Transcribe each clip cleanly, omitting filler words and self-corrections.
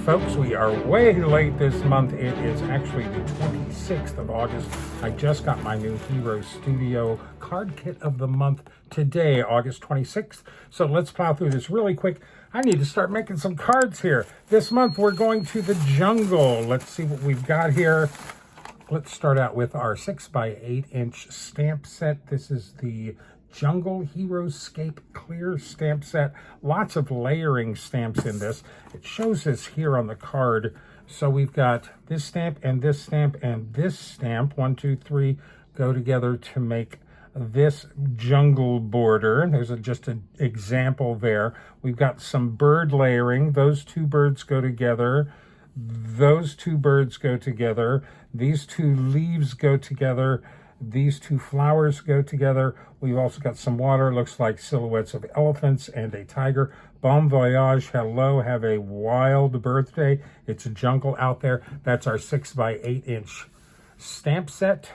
folks. We are way late this month. It is actually the 26th of August. I just got my new Hero Studio card kit of the month today, August 26th. So let's plow through this really quick. I need to start making some cards here. This month we're going to the jungle. Let's see what we've got here. Let's start out with our 6x8" stamp set. This is the Jungle HeroScape clear stamp set. Lots of layering stamps in this. It shows us here on the card. So we've got this stamp and this stamp and this stamp. 1, 2, 3 go together to make this jungle border. There's just an example there. We've got some bird layering. Those two birds go together. Those two birds go together. These two leaves go together. These two flowers go together. We've also got some water. Looks like silhouettes of elephants and a tiger. Bon voyage. Hello. Have a wild birthday. It's a jungle out there. That's our 6x8" stamp set.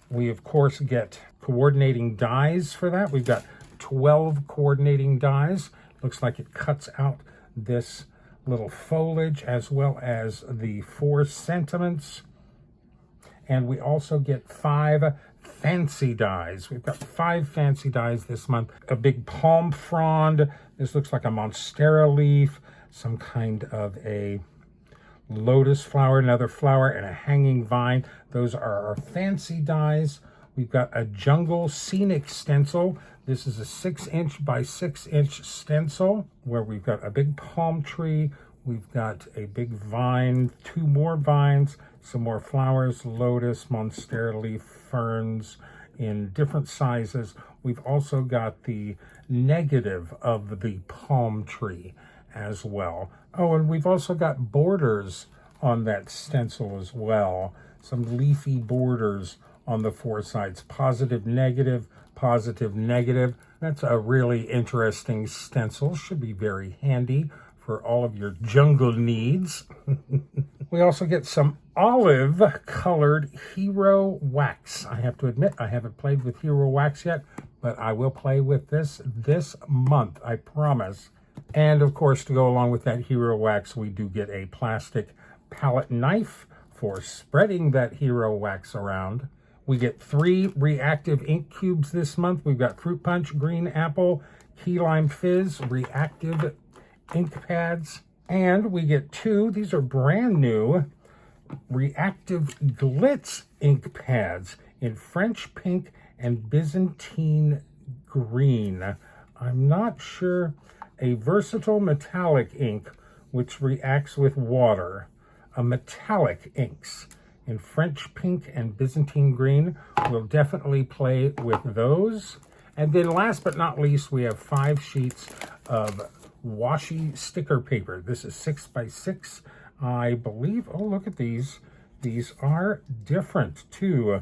We, of course, get coordinating dies for that. We've got 12 coordinating dies. Looks like it cuts out this little foliage as well as the 4 sentiments. And we also get 5 fancy dies. We've got 5 fancy dies this month. A big palm frond. This looks like a monstera leaf, some kind of a lotus flower, another flower, and a hanging vine. Those are our fancy dies. We've got a jungle scenic stencil. This is a 6" by 6" stencil where we've got a big palm tree. We've got a big vine, 2 more vines, some more flowers, lotus, monstera leaf, ferns in different sizes. We've also got the negative of the palm tree as well. Oh, and we've also got borders on that stencil as well. Some leafy borders on the 4 sides. Positive, negative, positive, negative. That's a really interesting stencil. Should be very handy for all of your jungle needs. We also get some olive colored Hero Wax. I have to admit, I haven't played with Hero Wax yet, but I will play with this month, I promise. And of course, to go along with that Hero Wax, we do get a plastic palette knife for spreading that Hero Wax around. We get 3 reactive ink cubes this month. We've got Fruit Punch, Green Apple, Key Lime Fizz, reactive ink pads, and we get 2, these are brand new, reactive glitz ink pads in French pink and Byzantine green. I'm not sure. A versatile metallic ink which reacts with water. A metallic inks in French pink and Byzantine green. We'll definitely play with those. And then last but not least, we have 5 sheets of washi sticker paper. This is 6x6, I believe. Oh, look at these. These are different. 2,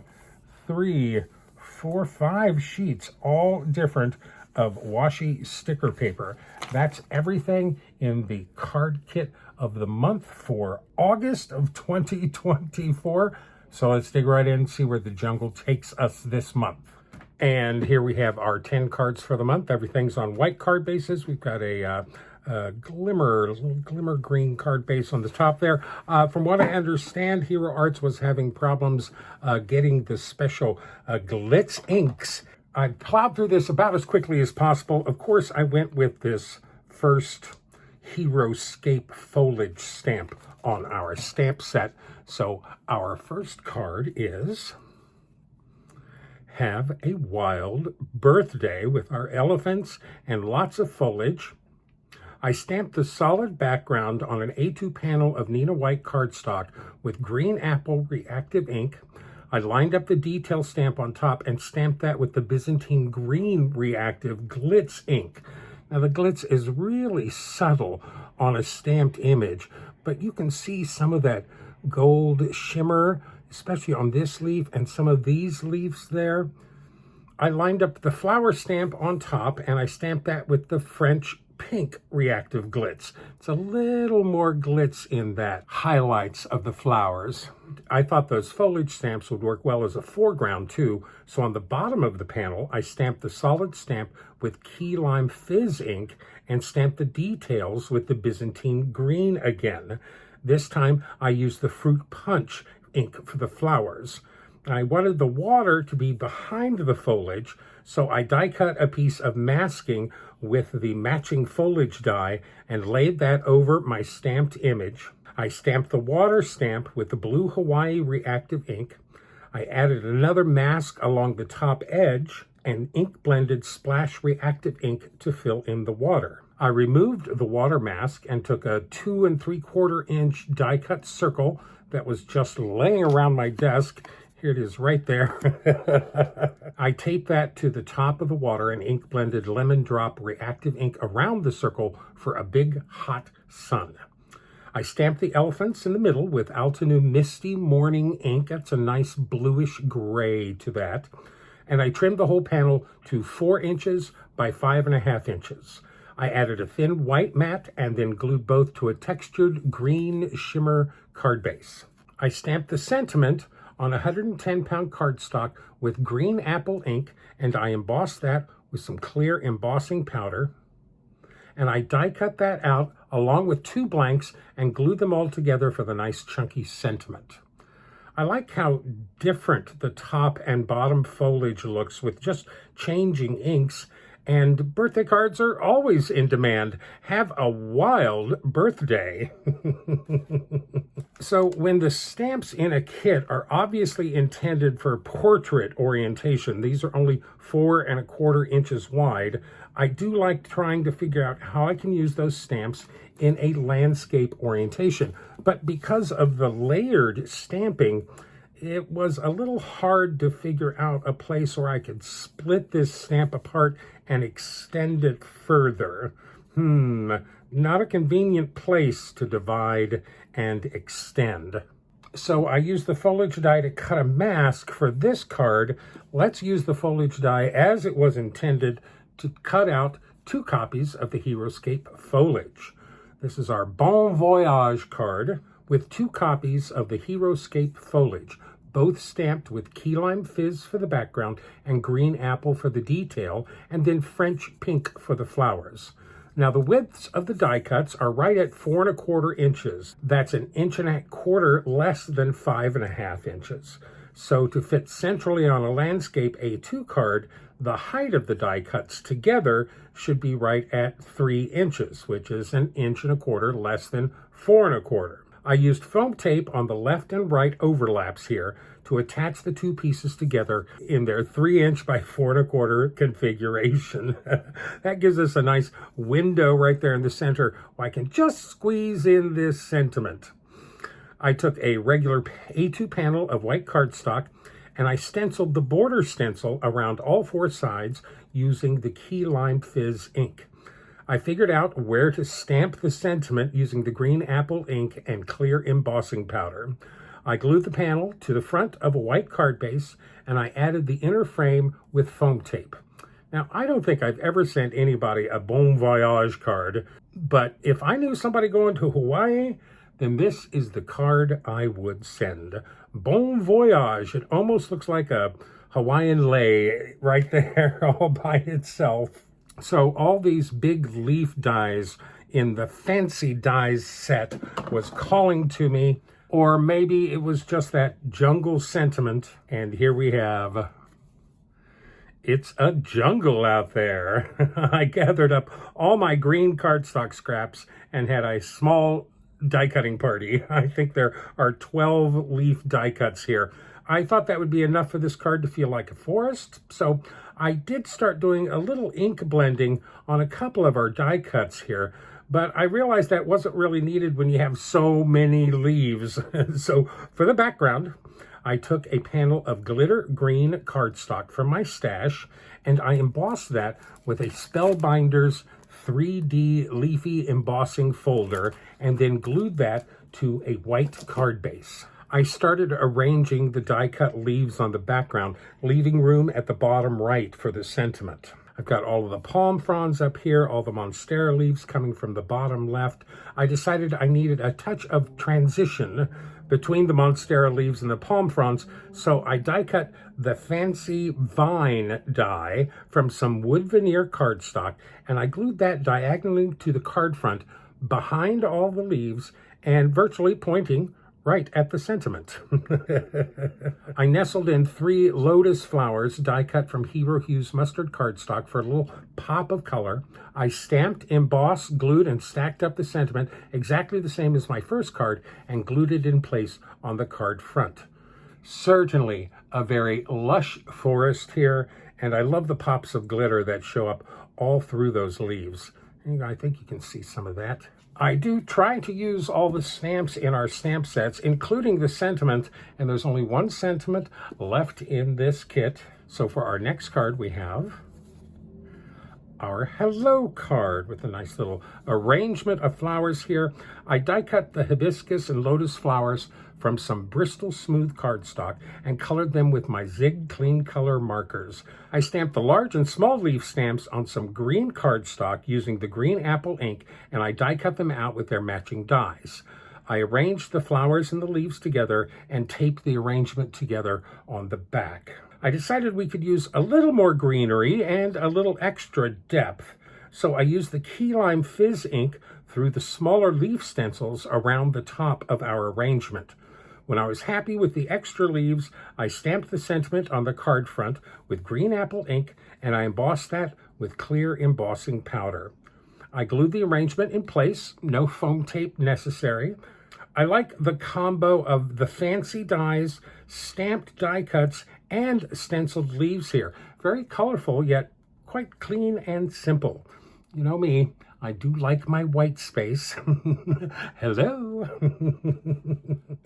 3, 4, 5 sheets, all different of washi sticker paper. That's everything in the card kit of the month for August of 2024. So let's dig right in and see where the jungle takes us this month. And here we have our 10 cards for the month. Everything's on white card bases. We've got a glimmer green card base on the top there. From what I understand, Hero Arts was having problems getting the special glitz inks. I plowed through this about as quickly as possible. Of course, I went with this first HeroScape foliage stamp on our stamp set. So our first card is Have a Wild Birthday with our elephants and lots of foliage. I stamped the solid background on an A2 panel of Nina White cardstock with Green Apple reactive ink. I lined up the detail stamp on top and stamped that with the Byzantine green reactive glitz ink. Now the glitz is really subtle on a stamped image, but you can see some of that gold shimmer, especially on this leaf and some of these leaves there. I lined up the flower stamp on top and I stamped that with the French pink reactive glitz. It's a little more glitz in that highlights of the flowers. I thought those foliage stamps would work well as a foreground too, so on the bottom of the panel I stamped the solid stamp with Key Lime Fizz ink and stamped the details with the Byzantine green again. This time I used the Fruit Punch ink for the flowers. I wanted the water to be behind the foliage, so I die cut a piece of masking with the matching foliage die and laid that over my stamped image. I stamped the water stamp with the blue Hawaii reactive ink. I added another mask along the top edge and ink blended splash reactive ink to fill in the water. I removed the water mask and took a 2 3/4 inch die cut circle that was just laying around my desk. Here it is right there. I taped that to the top of the water and ink blended lemon drop reactive ink around the circle for a big hot sun. I stamped the elephants in the middle with Altenew Misty Morning ink. That's a nice bluish gray to that. And I trimmed the whole panel to 4 inches by 5.5 inches. I added a thin white mat and then glued both to a textured green shimmer card base. I stamped the sentiment on 110-pound cardstock with green apple ink, and I embossed that with some clear embossing powder. And I die cut that out along with 2 blanks and glued them all together for the nice chunky sentiment. I like how different the top and bottom foliage looks with just changing inks, and birthday cards are always in demand. Have a wild birthday. So when the stamps in a kit are obviously intended for portrait orientation, these are only 4 1/4 inches wide, I do like trying to figure out how I can use those stamps in a landscape orientation. But because of the layered stamping, it was a little hard to figure out a place where I could split this stamp apart and extend it further. Not a convenient place to divide and extend. So I used the foliage die to cut a mask for this card. Let's use the foliage die as it was intended to cut out 2 copies of the HeroScape foliage. This is our Bon Voyage card with 2 copies of the HeroScape foliage, both stamped with key lime fizz for the background and green apple for the detail, and then French pink for the flowers. Now the widths of the die cuts are right at 4 1/4 inches. That's 1.25 inches less than 5.5 inches. So to fit centrally on a landscape A2 card, the height of the die cuts together should be right at 3 inches, which is 1.25 inches less than 4 1/4. I used foam tape on the left and right overlaps here to attach the 2 pieces together in their 3-inch by 4 1/4 configuration. That gives us a nice window right there in the center where I can just squeeze in this sentiment. I took a regular A2 panel of white cardstock and I stenciled the border stencil around all 4 sides using the key lime fizz ink. I figured out where to stamp the sentiment using the green apple ink and clear embossing powder. I glued the panel to the front of a white card base, and I added the inner frame with foam tape. Now, I don't think I've ever sent anybody a Bon Voyage card, but if I knew somebody going to Hawaii, then this is the card I would send. Bon Voyage. It almost looks like a Hawaiian lei right there all by itself. So all these big leaf dies in the fancy dies set was calling to me, or maybe it was just that jungle sentiment. And here we have, it's a jungle out there. I gathered up all my green cardstock scraps and had a small die cutting party. I think there are 12 leaf die cuts here. I thought that would be enough for this card to feel like a forest, so I did start doing a little ink blending on a couple of our die cuts here, but I realized that wasn't really needed when you have so many leaves. So for the background, I took a panel of glitter green cardstock from my stash, and I embossed that with a Spellbinders 3D leafy embossing folder, and then glued that to a white card base. I started arranging the die cut leaves on the background, leaving room at the bottom right for the sentiment. I've got all of the palm fronds up here, all the monstera leaves coming from the bottom left. I decided I needed a touch of transition between the monstera leaves and the palm fronds, so I die cut the fancy vine die from some wood veneer cardstock, and I glued that diagonally to the card front behind all the leaves and virtually pointing right at the sentiment. I nestled in 3 lotus flowers die cut from Hero Hues mustard cardstock for a little pop of color. I stamped, embossed, glued, and stacked up the sentiment exactly the same as my first card and glued it in place on the card front. Certainly a very lush forest here, and I love the pops of glitter that show up all through those leaves. I think you can see some of that. I do try to use all the stamps in our stamp sets, including the sentiment, and there's only one sentiment left in this kit. So for our next card, we have our Hello card with a nice little arrangement of flowers here. I die cut the hibiscus and lotus flowers from some Bristol Smooth cardstock and colored them with my Zig Clean Color markers. I stamped the large and small leaf stamps on some green cardstock using the green apple ink, and I die cut them out with their matching dies. I arranged the flowers and the leaves together and taped the arrangement together on the back. I decided we could use a little more greenery and a little extra depth, so I used the key lime fizz ink through the smaller leaf stencils around the top of our arrangement. When I was happy with the extra leaves, I stamped the sentiment on the card front with green apple ink, and I embossed that with clear embossing powder. I glued the arrangement in place, no foam tape necessary. I like the combo of the fancy dies, stamped die cuts, and stenciled leaves here. Very colorful, yet quite clean and simple. You know me, I do like my white space. Hello.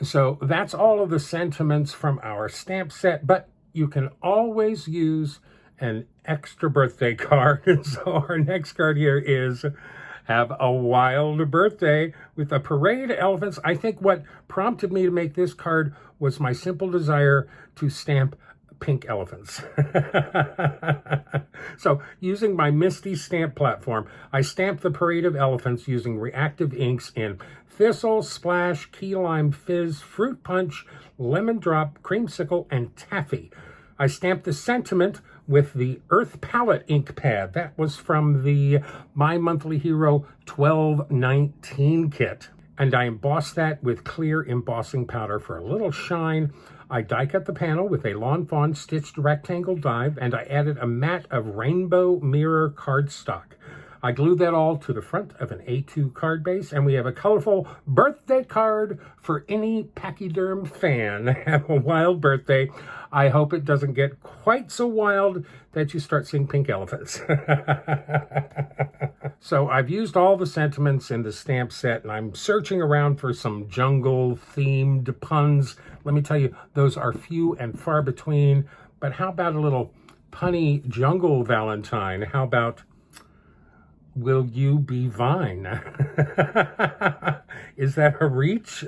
So that's all of the sentiments from our stamp set, but you can always use an extra birthday card. So our next card here is Have a Wild Birthday with a parade of elephants. I think what prompted me to make this card was my simple desire to stamp pink elephants. So using my Misty stamp platform, I stamped the parade of elephants using reactive inks in Thistle, Splash, Key Lime Fizz, Fruit Punch, Lemon Drop, Creamsicle, and Taffy. I stamped the sentiment with the Earth Palette ink pad. That was from the My Monthly Hero 1219 kit. And I embossed that with clear embossing powder for a little shine. I die cut the panel with a Lawn Fawn stitched rectangle die, and I added a mat of rainbow mirror cardstock. I glued that all to the front of an A2 card base, and we have a colorful birthday card for any Pachyderm fan. Have a wild birthday. I hope it doesn't get quite so wild that you start seeing pink elephants. So I've used all the sentiments in the stamp set, and I'm searching around for some jungle-themed puns. Let me tell you, those are few and far between. But how about a little punny jungle Valentine? How about, will you be Vine? Is that a reach?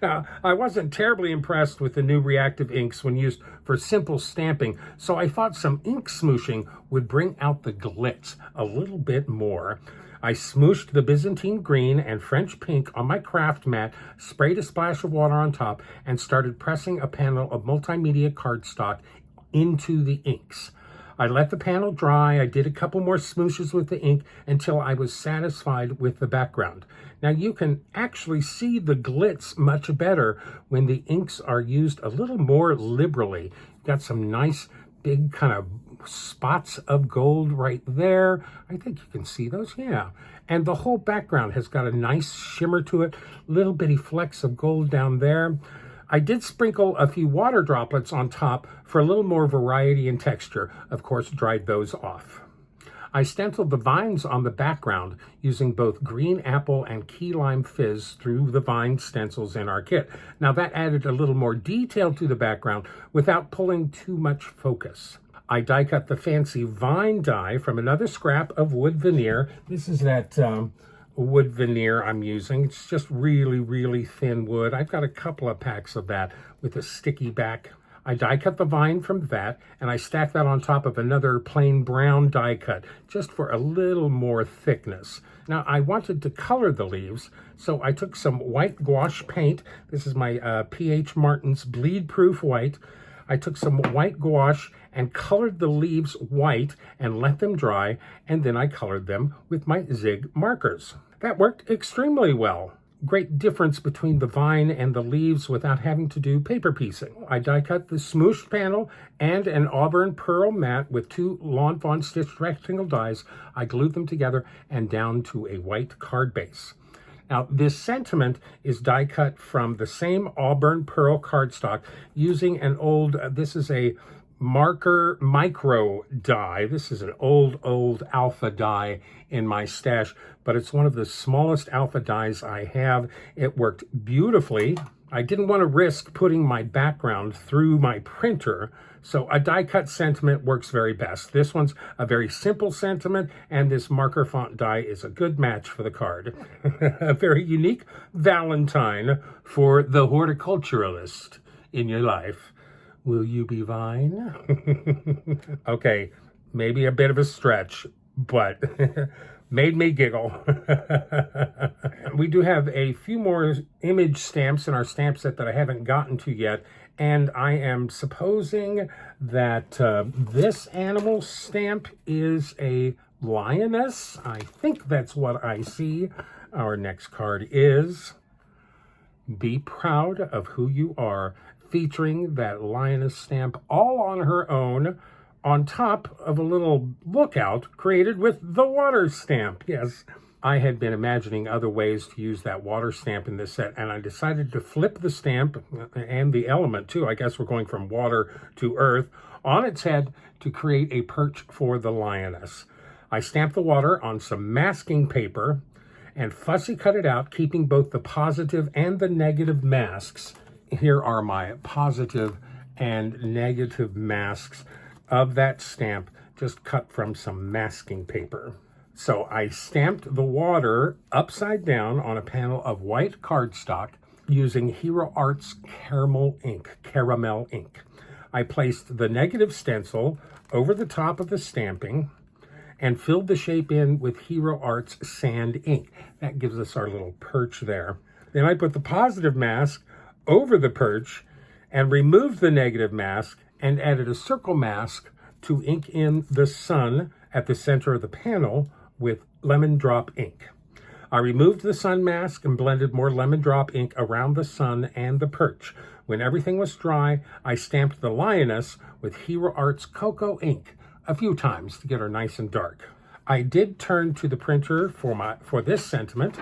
Now, I wasn't terribly impressed with the new reactive inks when used for simple stamping, so I thought some ink smooshing would bring out the glitz a little bit more. I smooshed the Byzantine green and French pink on my craft mat, sprayed a splash of water on top, and started pressing a panel of multimedia cardstock into the inks. I let the panel dry. I did a couple more smooshes with the ink until I was satisfied with the background. Now you can actually see the glitz much better when the inks are used a little more liberally. You've got some nice big kind of spots of gold right there. I think you can see those, yeah. And the whole background has got a nice shimmer to it, little bitty flecks of gold down there. I did sprinkle a few water droplets on top for a little more variety and texture. Of course, dried those off. I stenciled the vines on the background using both green apple and key lime fizz through the vine stencils in our kit. Now that added a little more detail to the background without pulling too much focus. I die cut the fancy vine die from another scrap of wood veneer. This is that wood veneer I'm using. It's just really, really thin wood. I've got a couple of packs of that with a sticky back. I die cut the vine from that, and I stacked that on top of another plain brown die cut, just for a little more thickness. Now, I wanted to color the leaves, so I took some white gouache paint. This is my P.H. Martin's Bleed Proof White. I took some white gouache and colored the leaves white and let them dry, and then I colored them with my Zig markers. That worked extremely well. great difference between the vine and the leaves without having to do paper piecing. I die cut the smooshed panel and an auburn pearl mat with 2 Lawn Fawn stitched rectangle dies. I glued them together and down to a white card base. Now, this sentiment is die cut from the same auburn pearl cardstock using an old, this is a marker micro die. This is an old alpha die in my stash, but it's one of the smallest alpha dies I have. It worked beautifully. I didn't want to risk putting my background through my printer, so a die cut sentiment works very best. This one's a very simple sentiment, and this marker font die is a good match for the card. A very unique Valentine for the horticulturalist in your life. Will you be Vine? Okay, maybe a bit of a stretch, but made me giggle. We do have a few more image stamps in our stamp set that I haven't gotten to yet, and I am supposing that this animal stamp is a lioness. I think that's what I see. Our next card is Be Proud of Who You Are, featuring that lioness stamp all on her own, on top of a little lookout created with the water stamp. Yes, I had been imagining other ways to use that water stamp in this set, and I decided to flip the stamp and the element too. I guess we're going from water to earth on its head to create a perch for the lioness. I stamped the water on some masking paper and fussy cut it out, keeping both the positive and the negative masks. Here are my positive and negative masks of that stamp, just cut from some masking paper. So I stamped the water upside down on a panel of white cardstock using Hero Art's caramel ink. I placed the negative stencil over the top of the stamping and filled the shape in with Hero Art's sand ink. That gives us our little perch there. Then I put the positive mask over the perch and removed the negative mask and added a circle mask to ink in the sun at the center of the panel with lemon drop ink. I removed the sun mask and blended more lemon drop ink around the sun and the perch. When everything was dry, I stamped the lioness with Hero Art's cocoa ink a few times to get her nice and dark. I did turn to the printer for this sentiment.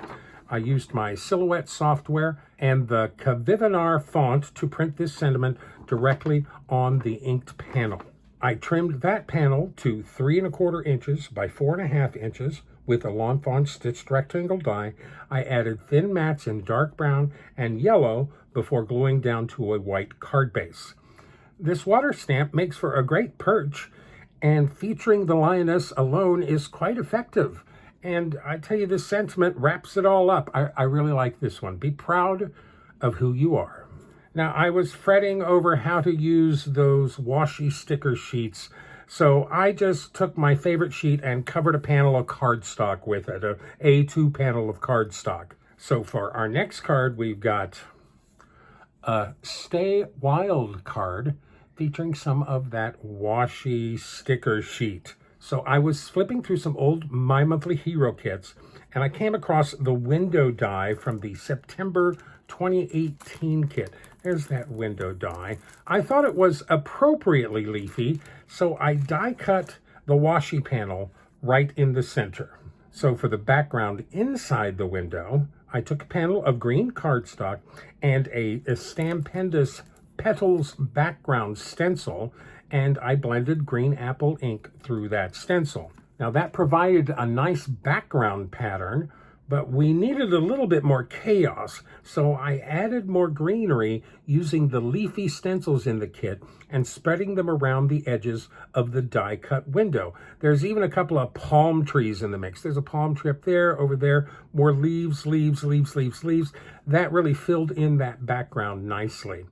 I used my Silhouette software and the Kavivanar font to print this sentiment directly on the inked panel. I trimmed that panel to 3 1/4 inches by 4 1/2 inches with a Lawn Fawn stitched rectangle die. I added thin mats in dark brown and yellow before gluing down to a white card base. This water stamp makes for a great perch, and featuring the lioness alone is quite effective. And I tell you, this sentiment wraps it all up. I really like this one. Be proud of who you are. Now, I was fretting over how to use those washi sticker sheets, so I just took my favorite sheet and covered a panel of cardstock with it, a A2 panel of cardstock. So for our next card, we've got a Stay Wild card featuring some of that washi sticker sheet. So I was flipping through some old My Monthly Hero kits, and I came across the window die from the September 2018 kit. There's that window die. I thought it was appropriately leafy, so I die cut the washi panel right in the center. So for the background inside the window, I took a panel of green cardstock and a Stampendous Petals background stencil, and I blended green apple ink through that stencil. Now that provided a nice background pattern, but we needed a little bit more chaos, so I added more greenery using the leafy stencils in the kit and spreading them around the edges of the die cut window. There's even a couple of palm trees in the mix. There's a palm tree up there, over there, more leaves. That really filled in that background nicely.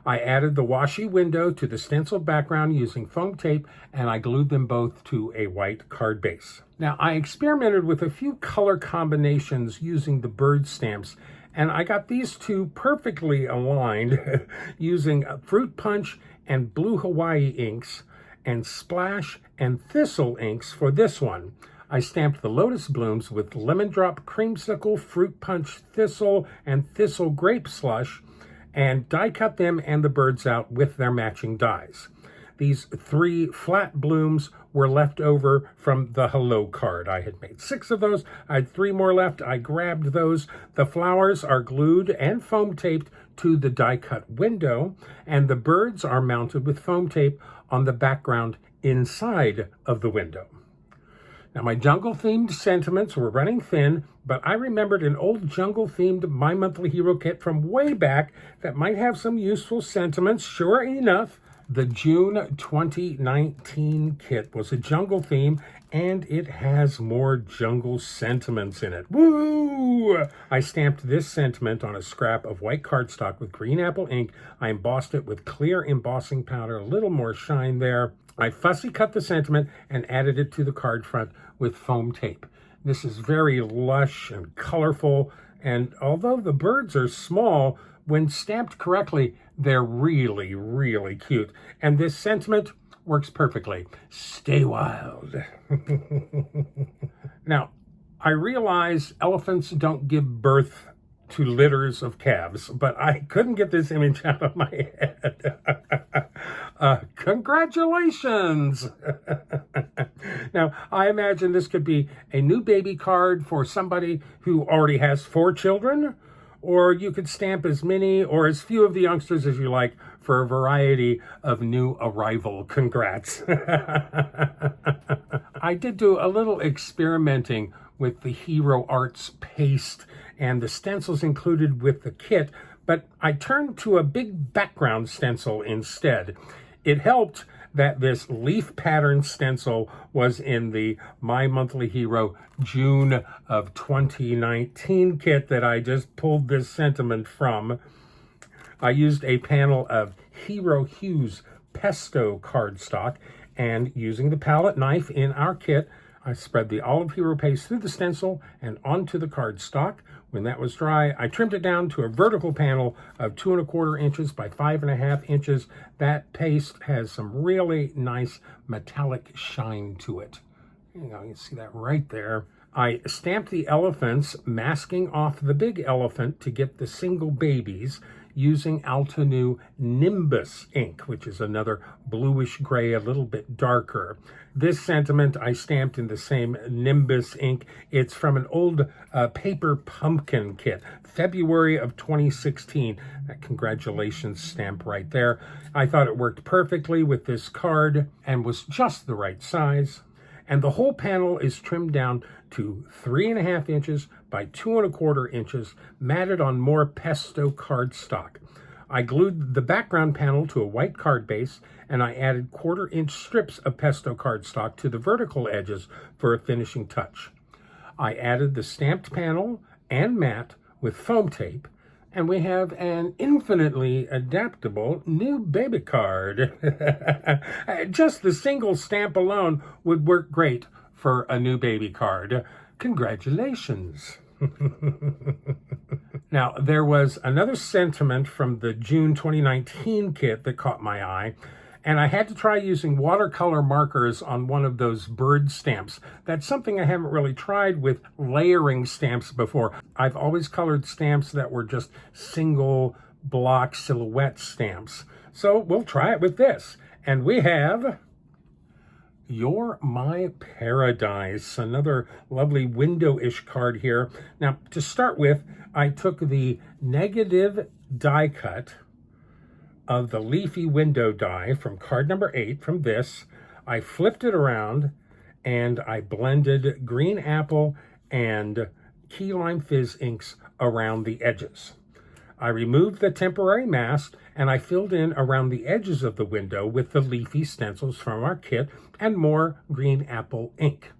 I added the washi window to the stencil background using foam tape, and I glued them both to a white card base. Now, I experimented with a few color combinations using the bird stamps, and I got these two perfectly aligned using Fruit Punch and Blue Hawaii inks and Splash and Thistle inks for this one. I stamped the lotus blooms with lemon drop, creamsicle, fruit punch, thistle, and thistle grape slush, and die cut them and the birds out with their matching dies. These 3 flat blooms were left over from the hello card. I had made 6 of those. I had 3 more left. I grabbed those. The flowers are glued and foam taped to the die cut window, and the birds are mounted with foam tape on the background inside of the window. Now, my jungle-themed sentiments were running thin, but I remembered an old jungle-themed My Monthly Hero kit from way back that might have some useful sentiments. Sure enough, the June 2019 kit was a jungle theme, and it has more jungle sentiments in it. Woo! I stamped this sentiment on a scrap of white cardstock with green apple ink. I embossed it with clear embossing powder, a little more shine there. I fussy cut the sentiment and added it to the card front with foam tape. This is very lush and colorful, and although the birds are small, when stamped correctly, they're really, really cute. And this sentiment works perfectly. Stay wild. Now, I realize elephants don't give birth to litters of calves, but I couldn't get this image out of my head. Congratulations! Now, I imagine this could be a new baby card for somebody who already has 4 children, or you could stamp as many or as few of the youngsters as you like for a variety of new arrival. Congrats. I did do a little experimenting with the Hero Arts paste and the stencils included with the kit, but I turned to a big background stencil instead. It helped that this leaf pattern stencil was in the My Monthly Hero June of 2019 kit that I just pulled this sentiment from. I used a panel of Hero Hues pesto cardstock, and using the palette knife in our kit, I spread the olive hero paste through the stencil and onto the cardstock. When that was dry, I trimmed it down to a vertical panel of 2 1/4 inches by 5 1/2 inches. That paste has some really nice metallic shine to it. You can see that right there. I stamped the elephants, masking off the big elephant to get the single babies, using Altenew Nimbus ink, which is another bluish gray, a little bit darker. This sentiment I stamped in the same Nimbus ink. It's from an old paper pumpkin kit, February of 2016. That congratulations stamp right there. I thought it worked perfectly with this card and was just the right size. And the whole panel is trimmed down to 3 1/2 inches by 2 1/4 inches, matted on more pesto cardstock. I glued the background panel to a white card base, and I added 1/4 inch strips of pesto cardstock to the vertical edges for a finishing touch. I added the stamped panel and mat with foam tape, and we have an infinitely adaptable new baby card. Just the single stamp alone would work great for a new baby card. Congratulations. Now, there was another sentiment from the June 2019 kit that caught my eye, and I had to try using watercolor markers on one of those bird stamps. That's something I haven't really tried with layering stamps before. I've always colored stamps that were just single block silhouette stamps. So we'll try it with this. And we have You're My Paradise, another lovely window-ish card here. Now, to start with, I took the negative die cut of the leafy window die from card number 8 from this. I flipped it around and I blended green apple and key lime fizz inks around the edges. I removed the temporary mask and I filled in around the edges of the window with the leafy stencils from our kit and more green apple ink.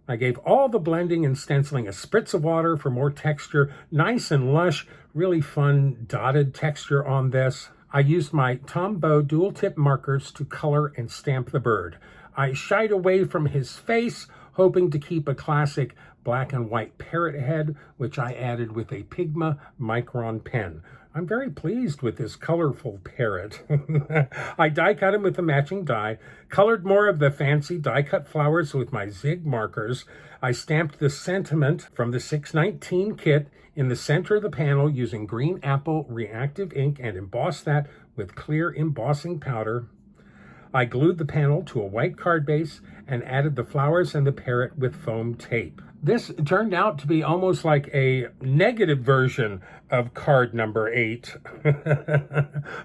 I gave all the blending and stenciling a spritz of water for more texture, nice and lush, really fun dotted texture on this. I used my Tombow dual tip markers to color and stamp the bird. I shied away from his face hoping to keep a classic black and white parrot head, which I added with a Pigma Micron pen. I'm very pleased with this colorful parrot. I die cut him with the matching die, colored more of the fancy die cut flowers with my Zig markers. I stamped the sentiment from the 619 kit in the center of the panel using green apple reactive ink and embossed that with clear embossing powder. I glued the panel to a white card base and added the flowers and the parrot with foam tape. This turned out to be almost like a negative version of card number 8,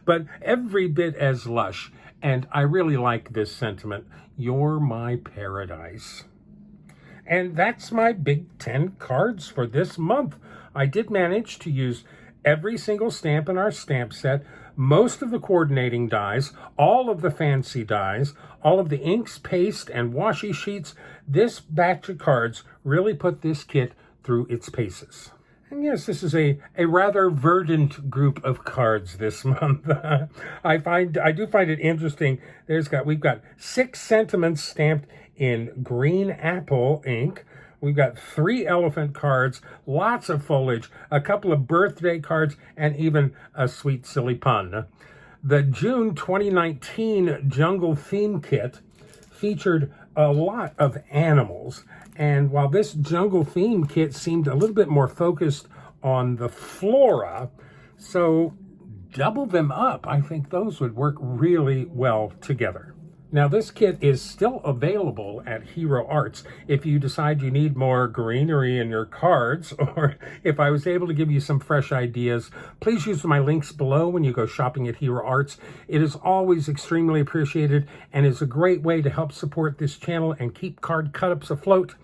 but every bit as lush, and I really like this sentiment, "You're my paradise." And that's my Big 10 cards for this month. I did manage to use every single stamp in our stamp set, most of the coordinating dies, all of the fancy dies, all of the inks, paste, and washi sheets. This batch of cards really put this kit through its paces. And yes, this is a rather verdant group of cards this month. I do find it interesting. We've got 6 sentiments stamped in green apple ink. We've got 3 elephant cards, lots of foliage, a couple of birthday cards, and even a sweet silly pun. The June 2019 Jungle Theme Kit featured a lot of animals, and while this Jungle Theme Kit seemed a little bit more focused on the flora, so double them up. I think those would work really well together. Now, this kit is still available at Hero Arts if you decide you need more greenery in your cards, or if I was able to give you some fresh ideas. Please use my links below when you go shopping at Hero Arts. It is always extremely appreciated and is a great way to help support this channel and keep card cut-ups afloat.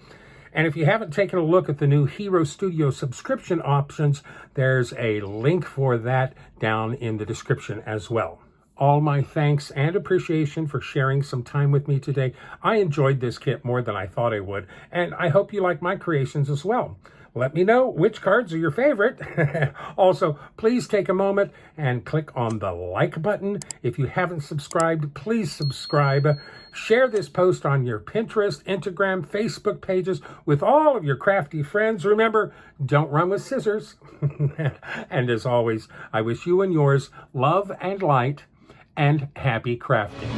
And if you haven't taken a look at the new Hero Studio subscription options, there's a link for that down in the description as well. All my thanks and appreciation for sharing some time with me today. I enjoyed this kit more than I thought I would, and I hope you like my creations as well. Let me know which cards are your favorite. Also, please take a moment and click on the like button. If you haven't subscribed, please subscribe. Share this post on your Pinterest, Instagram, Facebook pages with all of your crafty friends. Remember, don't run with scissors. And as always, I wish you and yours love and light, and happy crafting.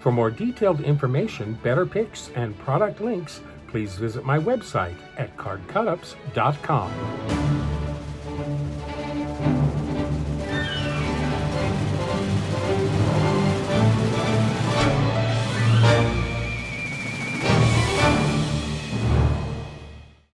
For more detailed information, better pics, and product links, please visit my website at cardcutups.com.